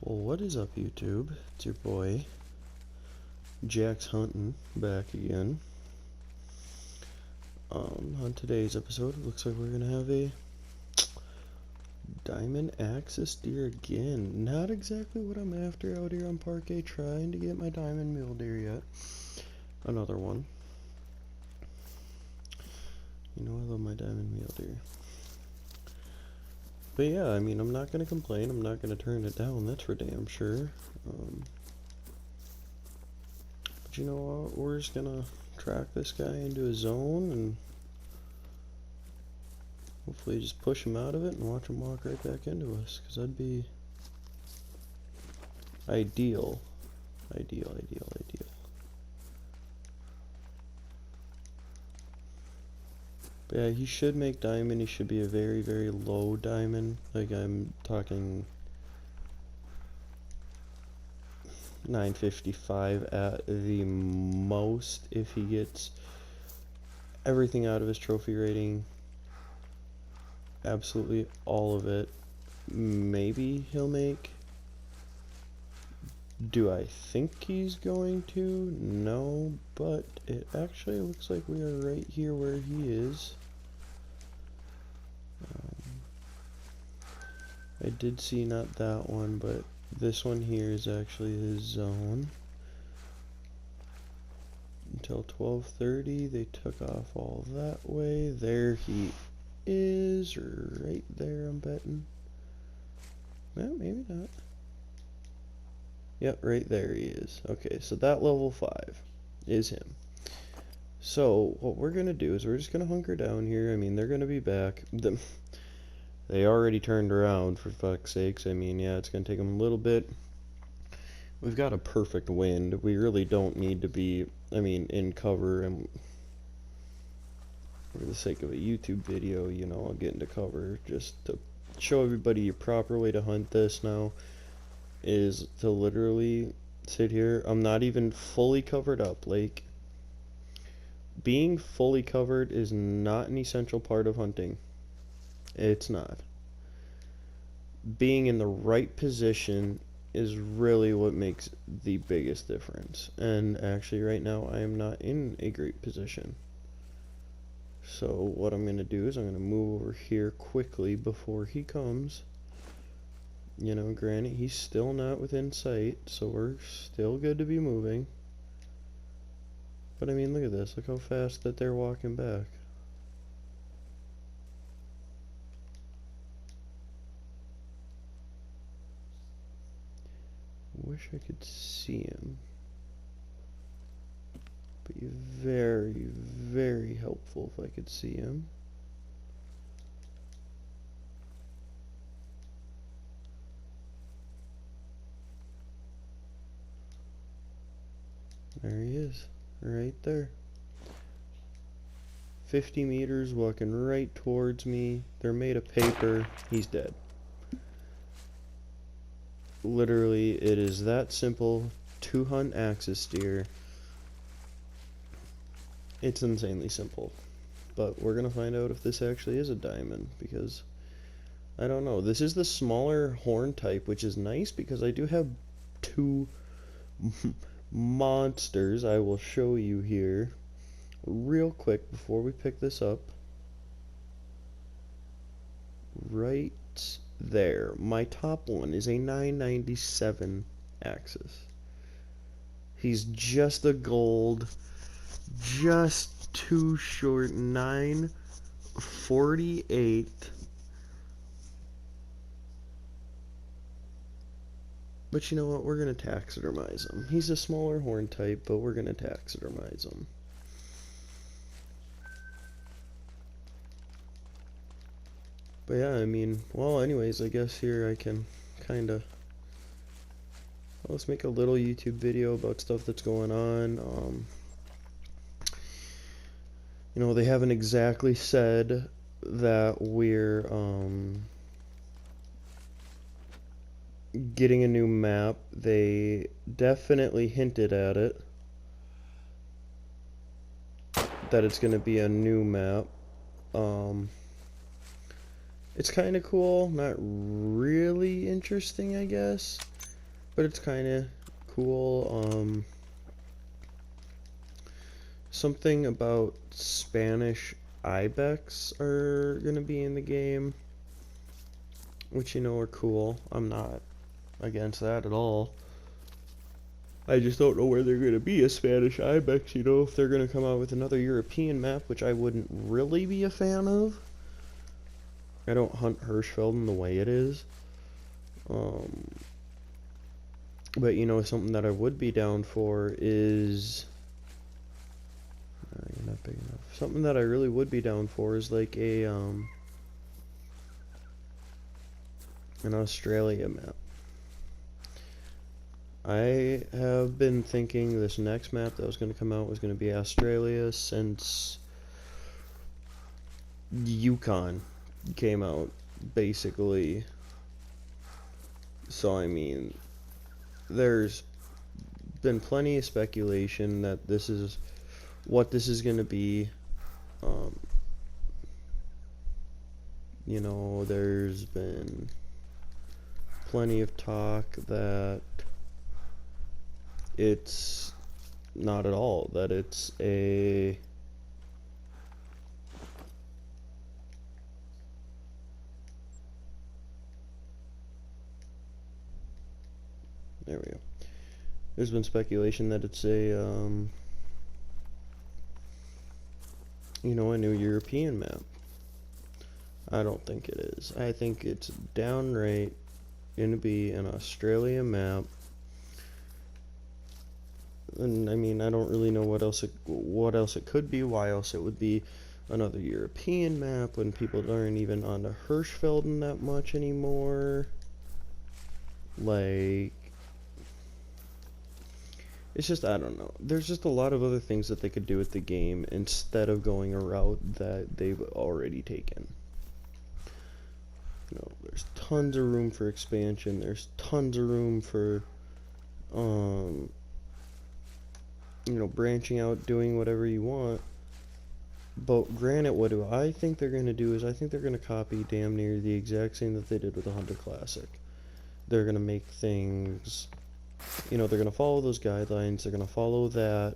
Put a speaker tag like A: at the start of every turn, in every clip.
A: Well, what is up, YouTube? It's your boy, Jack's Hunting, back again. On today's episode, it looks like we're gonna have a diamond axis deer again. Not exactly what I'm after out here on Parquet, trying to get my diamond mule deer yet. Another one. You know I love my diamond mule deer. But yeah, I mean, I'm not gonna complain. I'm not gonna turn it down. That's for damn sure. But you know what? We're just gonna track this guy into a zone and hopefully just push him out of it and watch him walk right back into us, because that'd be ideal. Ideal. But yeah, he should make diamond. He should be a very, very low diamond. Like, I'm talking 955 at the most if he gets everything out of his trophy rating. Absolutely all of it. Maybe he'll make. Do I think he's going to? No, but it actually looks like we are right here where he is. I did see not that one, but this one here is actually his zone. Until 12:30, they took off all that way. There he is, right there, I'm betting. Well, maybe not. Yep, right there he is. Okay, so that level 5 is him. So what we're gonna do is we're just gonna hunker down here. I mean, they're gonna be back. They already turned around, for fuck's sakes. I mean, yeah, it's gonna take them a little bit. We've got a perfect wind. We really don't need to be, I mean, in cover, and for the sake of a YouTube video, you know, I'll get into cover just to show everybody a proper way to hunt this now is to literally sit here. I'm not even fully covered up. Like, being fully covered is not an essential part of hunting. It's not. Being in the right position is really what makes the biggest difference. And actually right now I am not in a great position. So what I'm going to do is I'm going to move over here quickly before he comes. You know, granted, he's still not within sight, so we're still good to be moving. But I mean, look at this. Look how fast that they're walking back. Wish I could see him. Be very, very helpful if I could see him. There he is, right there. 50 meters, walking right towards me. They're made of paper. He's dead. Literally, it is that simple to hunt axis deer. It's insanely simple. But we're gonna find out if this actually is a diamond, because I don't know. This is the smaller horn type, which is nice because I do have two monsters I will show you here real quick before we pick this up. Right there. My top one is a 997 axis. He's just the gold, just too short. 948. But you know what? We're going to taxidermize him. He's a smaller horn type, but we're going to taxidermize him. But yeah, I mean, well, anyways, I guess here I can kind of, let's make a little YouTube video about stuff that's going on. You know, they haven't exactly said that we're, getting a new map. They definitely hinted at it, that it's going to be a new map. It's kind of cool, not really interesting, I guess. but it's kind of cool. Something about Spanish ibex are gonna be in the game, which are cool. I'm not against that at all. I just don't know where they're gonna be a Spanish ibex. If they're gonna come out with another European map, which I wouldn't really be a fan of. I don't hunt Hirschfelden the way it is. But something that I would be down for is you're not big enough. Something that I really would be down for is like an Australia map. I have been thinking this next map that was going to come out was going to be Australia since Yukon came out, basically. So I mean, there's been plenty of speculation that this is what this is going to be. There's been plenty of talk that it's not at all, that it's a there we go. There's been speculation that it's a a new European map. I don't think it is. I think it's downright going to be an Australia map. And I mean, I don't really know what else it could be. Why else it would be another European map when people aren't even onto Hirschfelden that much anymore. Like, it's just, I don't know. There's just a lot of other things that they could do with the game instead of going a route that they've already taken. There's tons of room for expansion. There's tons of room for, branching out, doing whatever you want. But granted, what do I think they're going to do is I think they're going to copy damn near the exact same that they did with the Hunter Classic. They're going to make things, they're going to follow those guidelines. They're going to follow that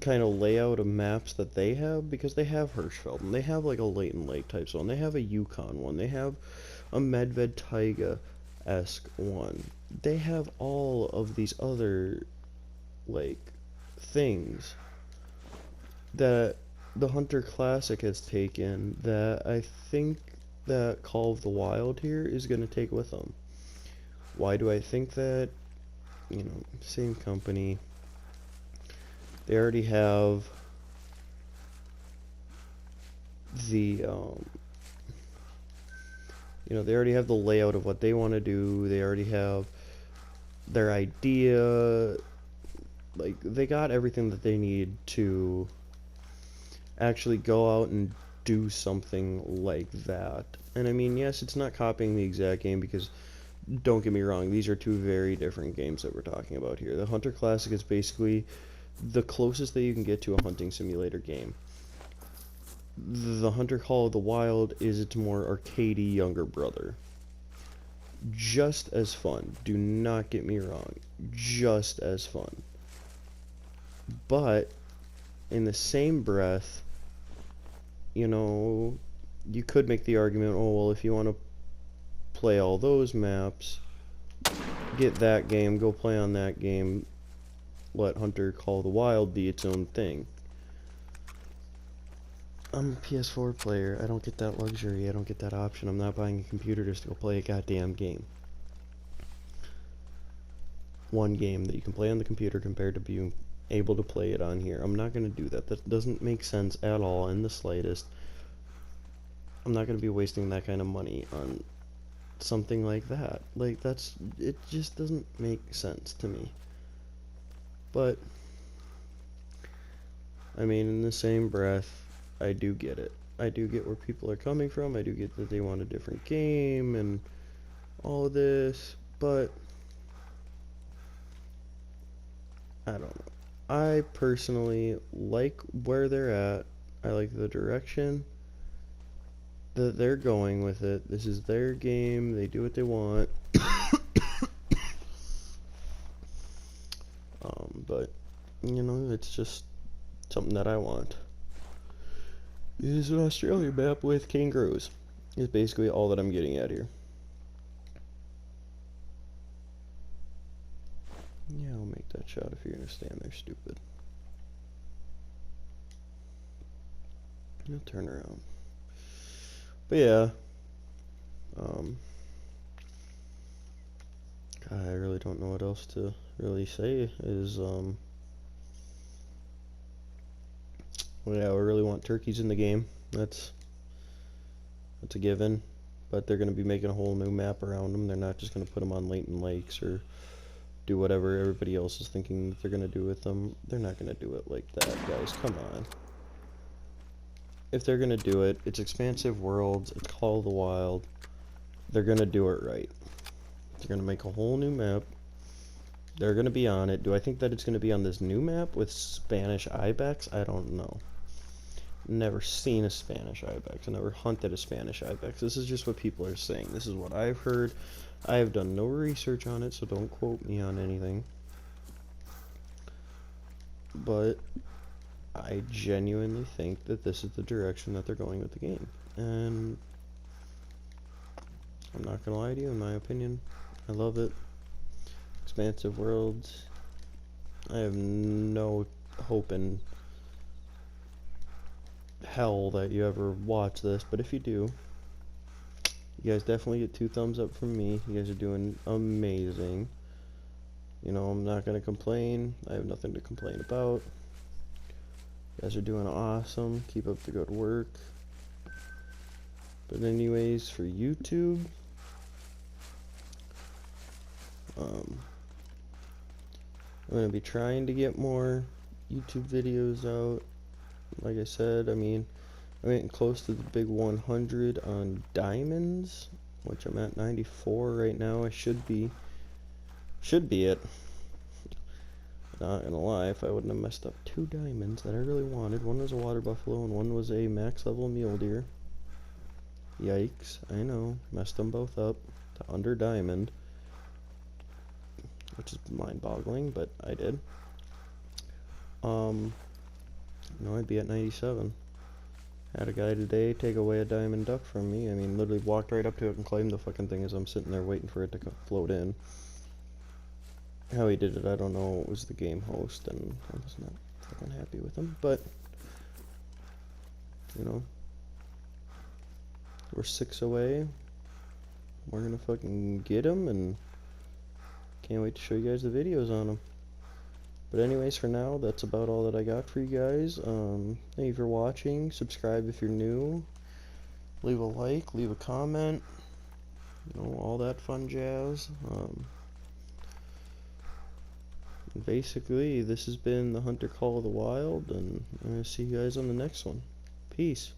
A: kind of layout of maps that they have, because they have Hirschfelden. They have like a Leighton Lake type zone. They have a Yukon one. They have a Medved Taiga-esque one. They have all of these other like things that the Hunter Classic has taken that I think that Call of the Wild here is going to take with them. Why do I think that? Same company. They already have the they already have the layout of what they want to do. They already have their idea. Like, they got everything that they need to actually go out and do something like that. And I mean, yes, it's not copying the exact game, because don't get me wrong, these are two very different games that we're talking about here. The Hunter Classic is basically the closest that you can get to a hunting simulator game. The Hunter Call of the Wild is its more arcadey younger brother. Just as fun. Do not get me wrong. Just as fun. But in the same breath, you could make the argument, oh, well, if you want to play all those maps, get that game, go play on that game, let Hunter Call of the Wild be its own thing. I'm a PS4 player. I don't get that luxury. I don't get that option. I'm not buying a computer just to go play a goddamn game. One game that you can play on the computer compared to being able to play it on here. I'm not going to do that. That doesn't make sense at all in the slightest. I'm not going to be wasting that kind of money on something like that. Like, it just doesn't make sense to me. But I mean, in the same breath, I do get it. I do get where people are coming from. I do get that they want a different game and all of this, but I don't know. I personally like where they're at. I like the direction. that they're going with it. This is their game. They do what they want. But you know, it's just something that I want. It is an Australian map with kangaroos. Is basically all that I'm getting at here. Yeah, I'll make that shot if you're gonna stand there, stupid. You'll turn around. But yeah, I really don't know what else to really say. Well, yeah, we really want turkeys in the game. That's a given. But they're gonna be making a whole new map around them. They're not just gonna put them on Layton Lakes or do whatever everybody else is thinking they're gonna do with them. They're not gonna do it like that, guys. Come on. If they're gonna do it, it's Expansive Worlds, it's Call of the Wild. They're gonna do it right. They're gonna make a whole new map. They're gonna be on it. Do I think that it's gonna be on this new map with Spanish ibex? I don't know. Never seen a Spanish ibex. I never hunted a Spanish ibex. This is just what people are saying. This is what I've heard. I have done no research on it, so don't quote me on anything. But I genuinely think that this is the direction that they're going with the game. And I'm not gonna lie to you, in my opinion, I love it. Expansive Worlds. I have no hope in hell that you ever watch this, but if you do, you guys definitely get 2 thumbs up from me. You guys are doing amazing. You know, I'm not gonna complain. I have nothing to complain about. You guys are doing awesome. Keep up the good work. But anyways, for YouTube, I'm going to be trying to get more YouTube videos out. Like I said, I mean, I'm getting close to the big 100 on diamonds, which I'm at 94 right now. I should be it. Not gonna lie, if I wouldn't have messed up 2 diamonds that I really wanted. One was a water buffalo and one was a max level mule deer. Yikes, I know, messed them both up to under diamond, which is mind-boggling, but I did. No, I'd be at 97. Had a guy today take away a diamond duck from me. I mean, literally walked right up to it and claimed the fucking thing as I'm sitting there waiting for it to float in. How he did it, I don't know. It was the game host, and I was not fucking happy with him, but, you know, we're 6 away. We're gonna fucking get him, and can't wait to show you guys the videos on him. But anyways, for now, that's about all that I got for you guys. Thank you for watching. Subscribe if you're new. Leave a like, leave a comment. You know, all that fun jazz. Basically, this has been the Hunter Call of the Wild, and I'm going to see you guys on the next one. Peace.